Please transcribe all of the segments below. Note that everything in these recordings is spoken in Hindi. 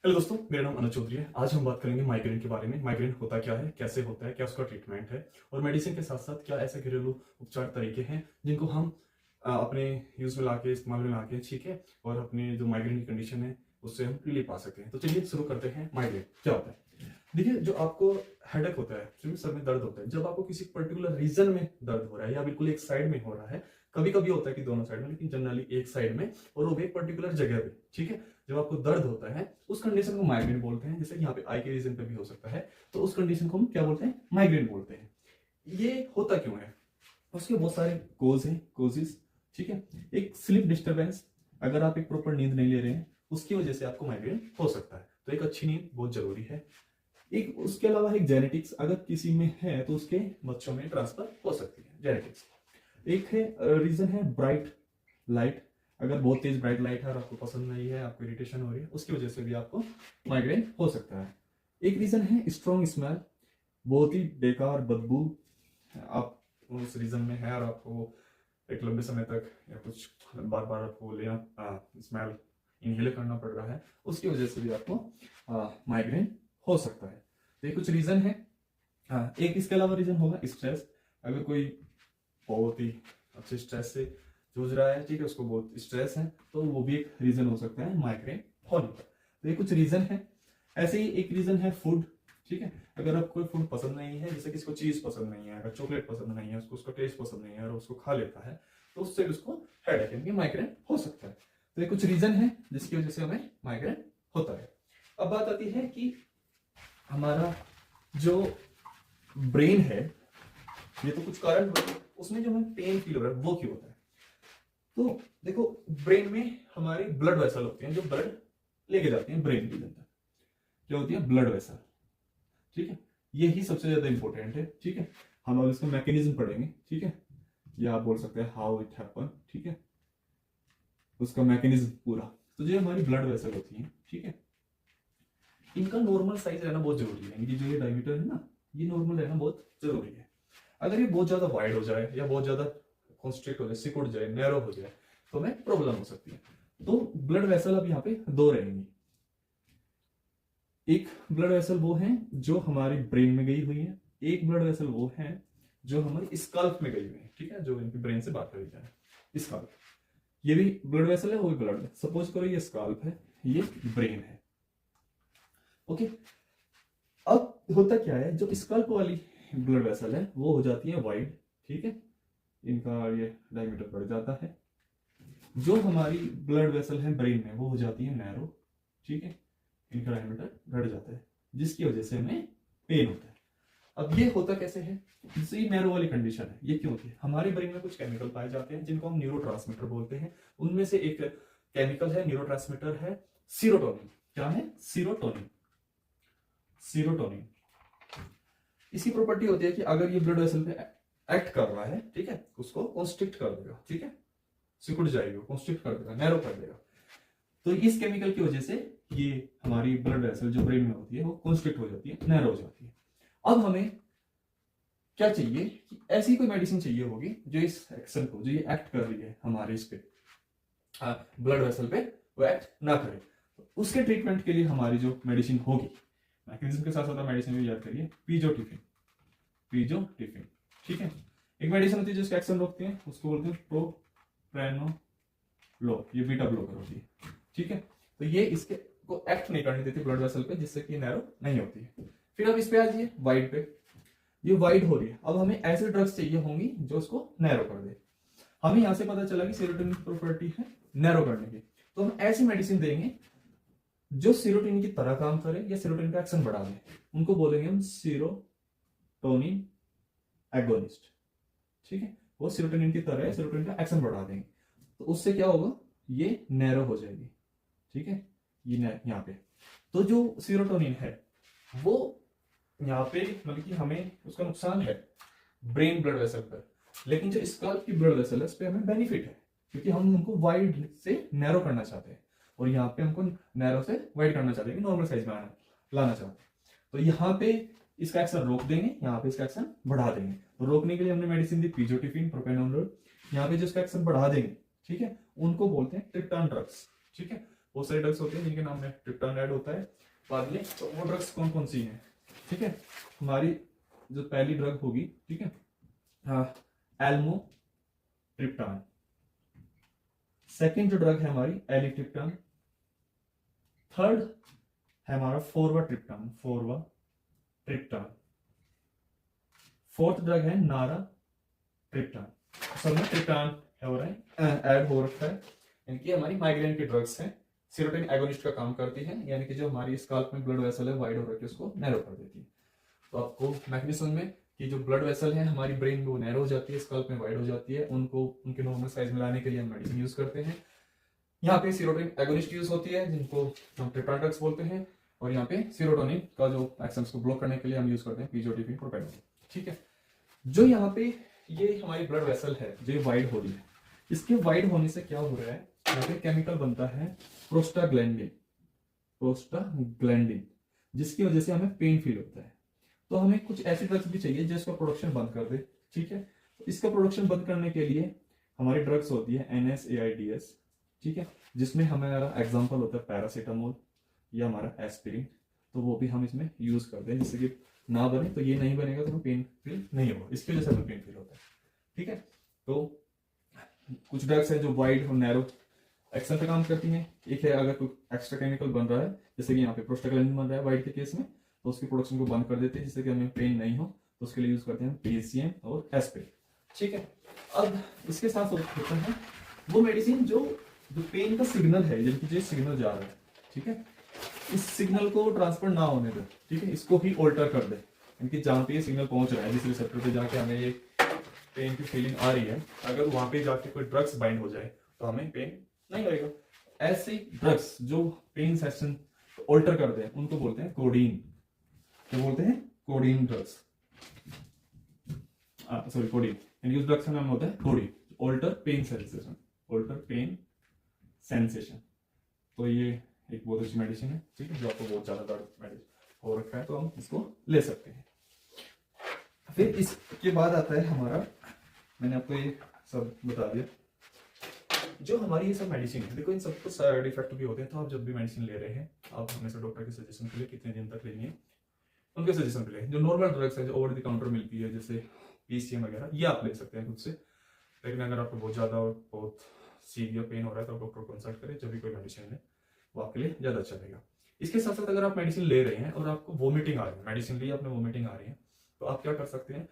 हेलो दोस्तों, मेरा नाम अनुज चौधरी है। आज हम बात करेंगे माइग्रेन के बारे में। माइग्रेन होता क्या है, कैसे होता है, क्या उसका ट्रीटमेंट है और मेडिसिन के साथ साथ क्या ऐसे घरेलू उपचार तरीके हैं जिनको हम अपने यूज में लाके, इस्तेमाल में लाके, ठीक है, और अपने जो माइग्रेन की कंडीशन है उससे हम रिलीफ पा सकते हैं। तो चलिए शुरू करते हैं। माइग्रेन क्या होता है? देखिए, जो आपको हेडेक होता है, जो सर में दर्द होता है, जब आपको किसी पर्टिकुलर रीजन में दर्द हो रहा है या बिल्कुल एक साइड में हो रहा है, कभी कभी होता है कि दोनों साइड में, लेकिन जनरली एक साइड में, और वो भी एक पर्टिकुलर जगह पे, ठीक है, जब आपको दर्द होता है उस कंडीशन को माइग्रेन बोलते हैं। जैसे यहाँ पे आई के रीजन पे भी हो सकता है, तो उस कंडीशन को हम क्या बोलते हैं? माइग्रेन बोलते हैं। ये होता क्यों है? उसके बहुत सारे कोज हैं, कोजेस, ठीक है। एक स्लीप डिस्टरबेंस, अगर आप एक प्रॉपर नींद नहीं ले रहे हैं उसकी वजह से आपको माइग्रेन हो सकता है, तो एक अच्छी नींद बहुत जरूरी है। एक उसके अलावा एक जेनेटिक्स, अगर किसी में है तो उसके बच्चों में ट्रांसफर हो सकती है, जेनेटिक्स। एक है रीजन है ब्राइट लाइट, अगर बहुत तेज ब्राइट लाइट है और आपको पसंद नहीं है, आपको इरिटेशन हो रही है, उसकी वजह से भी आपको माइग्रेन हो सकता है। एक रीजन है स्ट्रॉन्ग स्मेल, बहुत ही बेकार बदबू आप उस रीजन में है और आपको एक लंबे समय तक या कुछ बार बार आपको लेना, स्मेल इनहेल करना पड़ रहा है, उसकी वजह से भी आपको माइग्रेन हो सकता है। तो ये कुछ रीजन है। एक इसके अलावा रीजन होगा स्ट्रेस, अगर कोई बहुत ही अच्छे स्ट्रेस से जूझ रहा है, ठीक है, उसको बहुत स्ट्रेस है, तो वो भी एक रीजन हो सकता है माइग्रेन होने का। तो ये कुछ रीजन है। ऐसे ही एक रीजन है फूड, ठीक है, अगर आपको कोई फूड पसंद नहीं है, जैसे किसी को चीज पसंद नहीं है, अगर चॉकलेट पसंद नहीं है, उसको उसका टेस्ट पसंद नहीं है और उसको खा लेता है, तो उससे भी उसको हेडेक यानी माइग्रेन हो सकता है। तो ये कुछ रीजन है जिसकी वजह से हमें माइग्रेन होता है। अब बात आती है कि हमारा जो ब्रेन है, ये तो कुछ कारण होता है, उसमें जो हमें पेन फील हो रहा है वो क्यों होता है? तो देखो, ब्रेन में हमारी ब्लड वेसल होती हैं जो ब्लड लेके जाती हैं ब्रेन के अंदर, क्या होती है? ब्लड वेसल, ठीक है। यही सबसे ज्यादा इंपॉर्टेंट है, ठीक है। हम अब इसका मैकेनिज्म पढ़ेंगे, ठीक है, या आप बोल सकते हैं हाउ इट हैपन, ठीक है, उसका मैकेनिज्म पूरा। तो जो हमारी ब्लड वेसल होती है, ठीक है, इनका नॉर्मल साइज रहना बहुत जरूरी है। इनकी जो ये डायमीटर है ना, ये नॉर्मल रहना बहुत जरूरी है। अगर ये बहुत ज्यादा वाइड हो जाए या बहुत ज्यादा कॉन्स्ट्रिक्ट हो जाए, सिकुड़ जाए, नैरो हो जाए, तो हमें प्रॉब्लम हो सकती है। तो ब्लड वेसल अब यहाँ पे दो रहेंगी। एक ब्लड वेसल वो है जो हमारी ब्रेन में गई हुई है, एक ब्लड वेसल वो है जो हमारी स्काल्प में गई हुई है, ठीक है, जो इनकी ब्रेन से बात करी जाए। स्काल्प, ये भी ब्लड वेसल है, वो भी ब्लड। सपोज करो ये स्काल्प है, ये ब्रेन है, ओके। अब होता क्या है, जो स्कल्प वाली ब्लड वेसल है वो हो जाती है वाइड, ठीक है, इनका ये डायमीटर बढ़ जाता है। जो हमारी ब्लड वेसल है ब्रेन में वो हो जाती है नैरो, ठीक है, इनका डायमीटर घट जाता है, जिसकी वजह से हमें पेन होता है। अब ये होता कैसे है? जैसे ये नैरो वाली कंडीशन है, ये क्यों होती है? हमारे ब्रेन में कुछ केमिकल पाए जाते हैं जिनको हम न्यूरोट्रांसमीटर बोलते हैं। उनमें से एक केमिकल है, न्यूरोट्रांसमीटर है सीरोटोनिन। क्या है? सीरोटोनिन। सीरोटोनिन, इसकी प्रॉपर्टी होती है कि अगर ये ब्लड वेसल पे एक्ट कर रहा है, ठीक है, उसको कॉन्स्ट्रिक्ट कर देगा, ठीक है, सिकुड़ जाएगी, कॉन्स्ट्रिक्ट कर देगा, नैरो कर देगा। तो इस केमिकल की वजह से ये हमारी ब्लड वेसल जो ब्रेन में होती है वो कॉन्स्ट्रिक्ट हो जाती है, नैरो हो जाती है। अब हमें क्या चाहिए कि ऐसी कोई मेडिसिन चाहिए होगी जो इस एक्शन को, जो ये एक्ट कर रही है हमारे इस पे, ब्लड वेसल पे, वो एक्ट ना करे। तो उसके ट्रीटमेंट के लिए हमारी जो मेडिसिन होगी, मैकेनिज्म के साथ साथ मेडिसिन भी याद करिए, पीजोटिफिन। पीजोटिफिन, ठीक है, एक मेडिसिन होती है जिसका एक्शन रोकती है, उसको बोलते हैं प्रोप्रेनोलोल, ये बीटा ब्लॉकर होती है, ठीक है। तो ये इसके को एक्ट नहीं करने देती ब्लड वेसल पे, जिससे कि नैरो नहीं होती है। फिर अब इस पे आ जाइए वाइड पे, ये वाइड हो रही है। अब हमें ऐसे ड्रग्स चाहिए होंगी जो उसको नैरो कर दे। हमें यहां से पता चला कि सेरोटोनिन की प्रॉपर्टी है नैरो करने की, तो हम ऐसी मेडिसिन देंगे जो सीरोटोनिन की तरह काम करे या सीरोटोनिन का एक्शन बढ़ा दे, उनको बोलेंगे हम सीरोटोनिन एगोनिस्ट, ठीक है। वो सीरोटोनिन की तरह सीरोटोनिन का एक्शन बढ़ा देंगे, तो उससे क्या होगा? ये नैरो हो जाएगी, ठीक है, ये यहाँ पे। तो जो सीरोटोनिन है वो यहाँ पे मतलब कि हमें उसका नुकसान है ब्रेन ब्लड वेसल पर, लेकिन जो स्कल्प की ब्लड वेसल है उस पर हमें बेनिफिट है, क्योंकि हम उनको वाइड से नैरो करना चाहते हैं, और यहाँ पे हमको नैरो से वाइड करना चाहते हैं, नॉर्मल साइज में लाना चाहते हैं। तो यहाँ पे इसका एक्शन रोक देंगे, यहाँ पे इसका एक्शन बढ़ा देंगे। तो रोकने के लिए हमने मेडिसिन दी पीजोटिफिन, प्रोप्रेनोलोल। यहाँ पे जो इसका एक्शन बढ़ा देंगे, ठीक है, उनको बोलते हैं ट्रिप्टान ड्रग्स, ठीक है, बहुत सारी ड्रग्स होती हैं जिनके नाम में ट्रिप्टान ऐड होता है बाद में। तो वो ड्रग्स कौन कौन सी हैं, ठीक है। हमारी जो पहली ड्रग होगी, ठीक है, एल्मो ट्रिप्टान। सेकेंड जो ड्रग है हमारी एलिट्रिप्टान। थर्ड है हमारा फोरवा ट्रिप्टान। फोर्थ ड्रग है नारा ट्रिप्टान। सब में ट्रिप्टान हो रहा है, ऐड हो रखा है। इनकी हमारी माइग्रेन की ड्रग्स हैं, सेरोटोनिन एगोनिस्ट का काम करती है, यानी कि जो हमारी स्काल्प में ब्लड वेसल है वाइड हो रखी है उसको नैरो कर देती है। तो आपको मैकेनिज्म में कि जो ब्लड वेसल है हमारी ब्रेन में वो नैरो हो जाती है, स्काल्प में वाइड हो जाती है, उनको उनके नॉर्मल साइज में लाने के लिए हम मेडिसिन यूज करते हैं। यहाँ पे सेरोटोनिन एगोनिस्ट यूज होती है जिनको हम ट्रिप्टान ड्रग्स बोलते हैं, और यहाँ पे सेरोटोनिन का जो एक्शंस को ब्लॉक करने के लिए हम यूज करते हैं पीजीओटीपी प्रोपेनोल, ठीक है। जो यहाँ पे ये हमारी ब्लड वेसल है जो वाइड हो रही है, इसके वाइड होने से क्या हो रहा है, यहाँ पे केमिकल बनता है प्रोस्टाग्लैंडिन, जिसकी वजह से हमें पेन फील होता है। तो हमें कुछ ऐसी ड्रग्स भी चाहिए जिसका प्रोडक्शन बंद कर दे, ठीक है। तो इसका प्रोडक्शन बंद करने के लिए हमारी ड्रग्स होती है NSAIDs, ठीक है, जिसमें हमारा एग्जांपल होता है पैरासीटामोल या हमारा एस्पिरिन। तो वो भी हम इसमें यूज करते हैं जिससे कि ना बने, तो ये नहीं बनेगा तो हमें पेन फील नहीं होगा, इसकी वजह से हमें पेन फील होता है, ठीक है। तो कुछ ड्रग्स है जो वाइड और नैरो एक्शन पे काम करती हैं। एक है अगर कोई एक्स्ट्रा केमिकल बन रहा है, जैसे कि यहाँ पे प्रोस्टाग्लैंडिन बन रहा है वाइड के केस में, तो उसकी प्रोडक्शन को बंद कर देते हैं जिससे कि हमें पेन नहीं हो, तो उसके लिए यूज करते हैं PCM और एस्पिरिन, ठीक है। अब इसके साथ होता है वो मेडिसिन जो पेन का सिग्नल है, जिनकी सिग्नल जा रहा है, ठीक है, इस सिग्नल को ट्रांसफर ना होने दे, ठीक है, इसको ही ऑल्टर कर दे। इनकी जहाँ पे ये सिग्नल पहुंच रहा है, जिस रिसेप्टर पे जाके हमें ये पेन की फीलिंग आ रही है, अगर वहां पे जाके कोई ड्रग्स बाइंड हो जाए तो हमें पेन नहीं लगेगा। ऐसे ड्रग्स जो पेन सेशन ऑल्टर कर दे उनको बोलते हैं कोडीन। क्या बोलते हैं? Codeine drugs, sorry codeine. इनकी ड्रग्स का नाम होता है कोडीन, ऑल्टर पेन सेंसेशन। तो ये एक बहुत अच्छी मेडिसिन है, ठीक है, जो आपको बहुत ज्यादा दर्द मेडिसिन हो रखा है तो हम इसको ले सकते हैं। फिर इसके बाद आता है हमारा, मैंने आपको ये सब बता दिया, जो हमारी ये सब मेडिसिन है। देखो इन सबको साइड इफेक्ट भी होते हैं, तो आप जब भी मेडिसिन ले रहे हैं आप हमेशा डॉक्टर के सजेशन के लिए कितने दिन तक लेनी है उनके सजेशन के लिए। जो नॉर्मल ड्रग्स है जो ओवर द काउंटर मिलती है जैसे PCM वगैरह, ये आप ले सकते हैं खुद से। लेकिन अगर आपको बहुत ज़्यादा और बहुत सीवियर पेन हो रहा है तो डॉक्टर को कंसल्ट करें जब भी कोई मेडिसिन है, वो आपके लिए ज़्यादा अच्छा रहेगा। इसके साथ साथ अगर आप मेडिसिन ले रहे हैं और आपको वोमिटिंग आ रही है, मेडिसिन ली आपने वोमिटिंग आ रही है, तो आप क्या कर सकते हैं,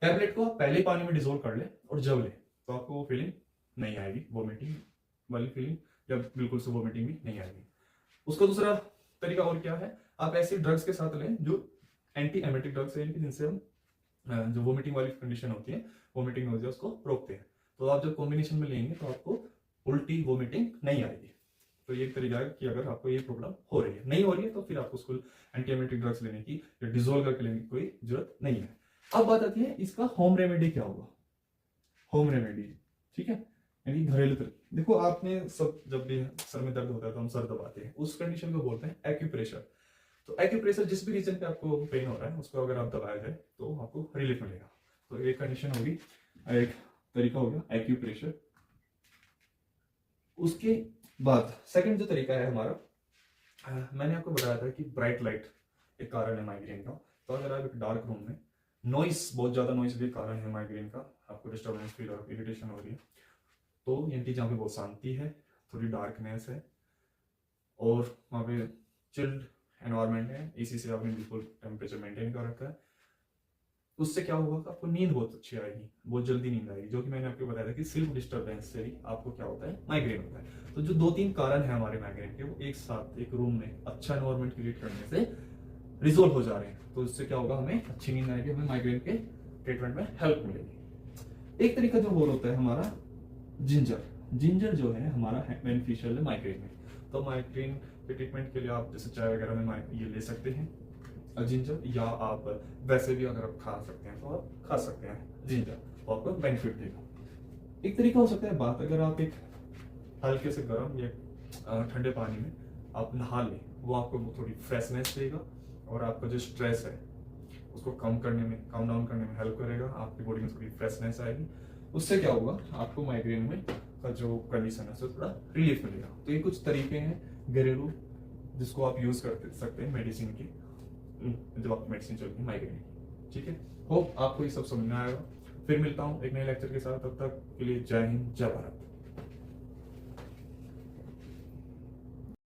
टैबलेट को आप पहले पानी में डिजोल्व कर ले और जब ले तो आपको वो फीलिंग नहीं आएगी, वोमिटिंग वाली फीलिंग, या बिल्कुल से वोमिटिंग भी नहीं आएगी। उसका दूसरा तरीका और क्या है, आप ऐसी ड्रग्स के साथ लें जो एंटी एमेटिक ड्रग्स है, जिनसे हम जो वोमिटिंग वाली कंडीशन होती है, वोमिटिंग नोजिया, उसको रोकते हैं। तो आप जब कॉम्बिनेशन में लेंगे तो आपको उल्टी वोमिटिंग नहीं आएगी। तो ये एक तरीका है कि अगर आपको ये प्रॉब्लम हो रही है, नहीं हो रही है, तो फिर आपको उसको एंटी एमेटिक ड्रग्स लेने की या डिजोल्व करके लेने की कोई जरूरत नहीं है। अब बात आती है इसका होम रेमेडी क्या होगा। होम रेमेडी, ठीक है, यानी घरेलू तरीके। देखो आपने सब जब भी सर में दर्द होता है तो हम सर दबाते हैं, उस कंडीशन को बोलते हैं एक्यूप्रेशर। तो एक्यूप्रेशर जिस भी रीजन पे आपको पेन हो रहा है उसको अगर आप दबाया जाए तो आपको रिलीफ मिलेगा। तो एक कंडीशन होगी, एक तरीका होगा एक्यूप्रेशर। उसके बाद सेकंड जो तरीका है हमारा, मैंने आपको बताया था कि ब्राइट लाइट एक कारण है माइग्रेन का। तो अगर आप एक डार्क रूम में, नॉइस, बहुत ज्यादा नॉइस भी कारण है माइग्रेन का, आपको डिस्टर्बेंस फील और इरिटेशन हो रही है, तो यानी जहाँ पे बहुत शांति है, थोड़ी डार्कनेस है और वहाँ पे चिल्ड एनवायरनमेंट है, AC से आपने बिल्कुल टेम्परेचर मेंटेन कर रखा है, उससे क्या होगा, आपको नींद बहुत अच्छी आएगी, बहुत जल्दी नींद आएगी। जो कि मैंने आपको बताया था कि सिर्फ डिस्टर्बेंस से ही आपको क्या होता है, माइग्रेन होता है। तो जो 2-3 कारण है हमारे माइग्रेन के, वो एक साथ एक रूम में अच्छा एनवायरनमेंट क्रिएट करने से रिजोल्व हो जा रहे हैं। तो इससे क्या होगा, हमें अच्छी नींद आएगी, हमें माइग्रेन के ट्रीटमेंट में हेल्प मिलेगी। एक तरीका जो और होता है हमारा जिंजर जो है हमारा बेनिफिशियल है माइग्रेन में। तो माइग्रेन के ट्रीटमेंट के लिए आप जैसे चाय वगैरह में ये ले सकते हैं जिंजर, या आप वैसे भी अगर आप खा सकते हैं तो आप खा सकते हैं जिंजर, तो आपको बेनिफिट देगा। एक तरीका हो सकता है बात, अगर आप एक हल्के से गर्म या ठंडे पानी में आप नहा लें, वो आपको थोड़ी फ्रेशनेस देगा और आपका जो स्ट्रेस है उसको कम डाउन करने में हेल्प करेगा। आपकी बॉडी में थोड़ी फ्रेशनेस आएगी, उससे क्या होगा, आपको माइग्रेन में का जो कंडीशन है उससे थोड़ा रिलीफ मिलेगा। तो ये कुछ तरीके हैं घरेलू जिसको आप यूज कर सकते हैं मेडिसिन की, जब आपकी मेडिसिन चल रही है माइग्रेन की। ठीक है, होप आपको ये सब समझ में आएगा। फिर मिलता हूँ एक नए लेक्चर के साथ, तब तक के लिए जय हिंद जय भारत।